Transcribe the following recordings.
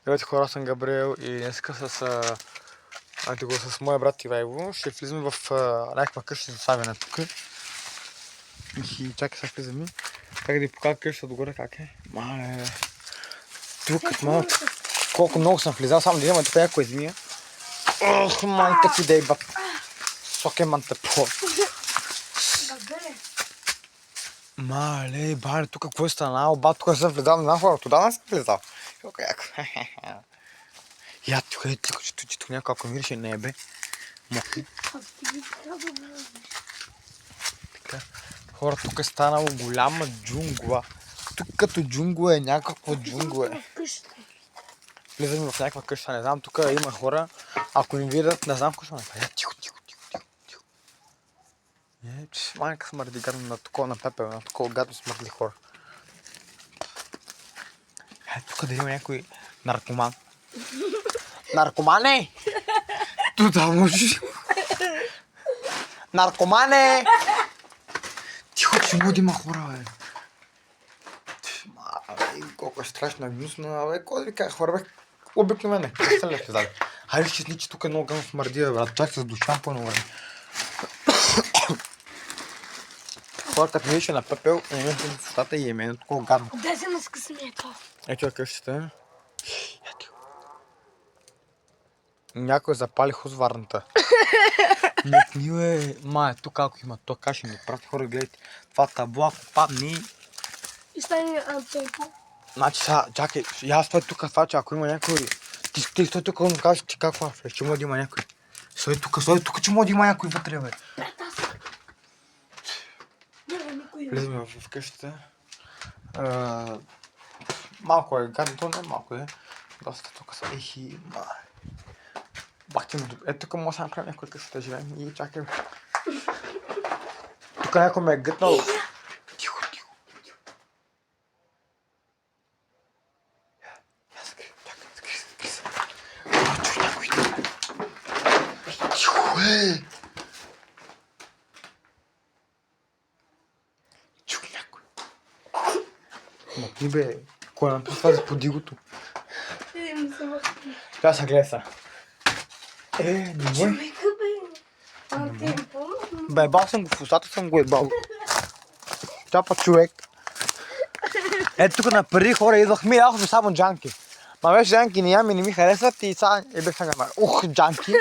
Здравейте хора, съм Габриел и днеска с моя брат Ивайло ще влизаме в някаква къща за славяне тук. И чакай сега влизаме. Как да ви покажа къщата догоре как е. Тук малко. Колко много съм влизал, само да имаме тук някоя змия. Ох, майка ти дей баб. Соке манта по. Мале, бале, тук какво е станало? Ба, тук съм влизал, не знам хора, туда не съм влизал. Колко яко. Я, тук някой, ако мирише небе. Така. Хора, тук е станало голяма джунгла. Тук като джунгла е някаква джунгла. Влизаме в някаква къща, не знам, тук има хора. Ако ни видят, не знам какво ще направя. Тихо. Майка смърди гадно на такова на пепел, на такова гадно смърдли хора. Тук да има някой наркоман. Наркомане! Туда можеш. Наркомане! Тихо, че му да има хора, бе. Колко е страшна, гнусна, бе. Кой да ви кажа, хора, бе? Обикновено. Как са ли влезали? Хайде ще сни, че тук е много гадно смърди, бе, брат. Чак с душа по едно време. Хора, като видиш на пепел, не ме в устата и е мен такова гадно. Дай се наскъсаме това. Ето е къщата. Някой запали хузварната. Миле, тук ако има то каши ми прати хора, гледайте. Това табло, ако падне. И стане антенко. Значи сега, чакай, я стой тук това, че ако има някой. Ти стой тук, но кажеш ти какво влез, че може да има някой. Стой тук, че може да има някой вътре, бе. Влизаме в къщата. Малко е гадно, то не е малко е. Доста тук са ехи, бахте му. Ето тук може да направим някой къща да живеем и чакай. Тук някой ме е гътнал. Тихо. Закри се. Чуй някой. Тихо, е. Чуй някой. Мъкни, бе. Кой написа това за подигото? Трябва да се гледа сега. Не мой. Човека, бе. Антенко. Бе, ебал съм го в устата, съм го ебал. Чапа човек. Ето тук на преди хора идвахме и яхме само джанки. Ма беше джанки не ми харесват и сега бех сега няма. Джанки.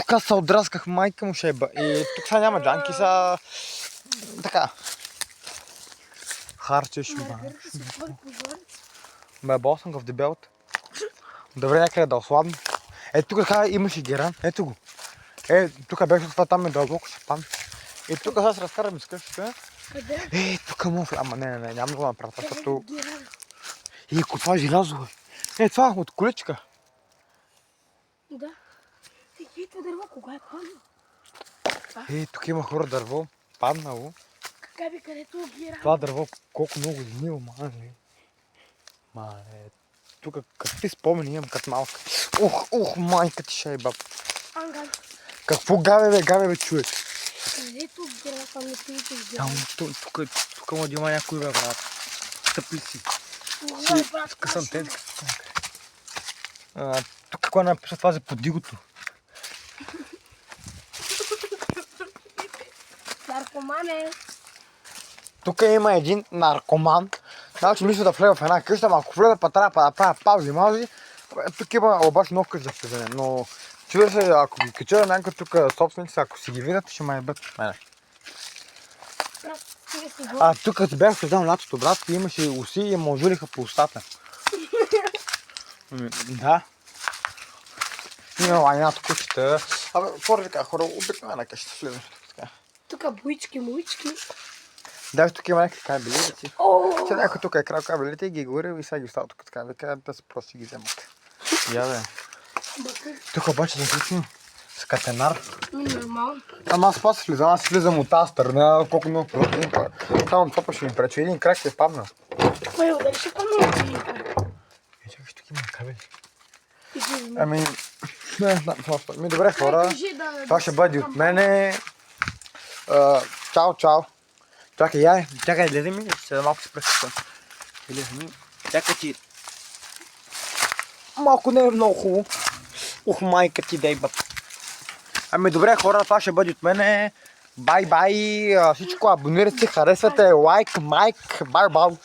Как се отрасках, майка му шеба. И тук сега няма джанки, сега така. Харчеш, бе, ебал съм го в дебелата. Добре, някъде да осладне. Ето тук така имаше геран. Ето го. Тук беше това там е дълбоко, ще падне. И тук сега се разкараме с къщата. Къде? Тук мога. Ама не, няма да го направя, защото... Това желязо е. Това от количка. Да. Ето дърво, кога е паднало? Тук има хора дърво. Паднало. Как бе, където гира? Това дърво колко много гнило, тук какви спомени имам като малка. Майка ти шайба. Анган. Какво гаве бе, човек? Където гира, там не пиете гира. Тук може да има някой, бе, брат. Стъпли си. Скъсам тези. Тук какво напиша това за подигото? Наркомане. Тук има един наркоман. Значи мисля да влезе в една къща, ама ако влезе па трябва да правя паузи-мази. Тук има обаче много къща за влизане, но чува се, ако ги кача някой тук собственици, ако си ги видят, ще ме ебат от мене. Тук като бях създал лятото, брат, имаше уси и ме ожулиха по устата. Да. Има лайната кучета. Какво да ви кажа, хора, обикновена къща влизаме тук. Тук буички. Даже тук има някакви кабелици. Сега някой тук е крал кабелите и ги горил и сега ги остава тук така. Вика да се просто ги вземат. Я бе. Тук обаче заключим с катенар. Нормално. Ама аз после слизам, аз слизам от тази страна, колко много продукти. Само това ще ми пречи. Един крак е паднал. Кой удари ще паднал един крак? Чакай, тук има кабели. Не знам, добре хора. Това ще бъде от мене. Чао. Чакай, гледай ми, ще да малко се пръскам. Чакай ти. Малко не е много хубаво. Ух, майка ти дай бъп. Ами добре хора, това ще бъде от мене. Бай-бай, всичко абонирайте, харесвате, лайк, майк, бар-бал.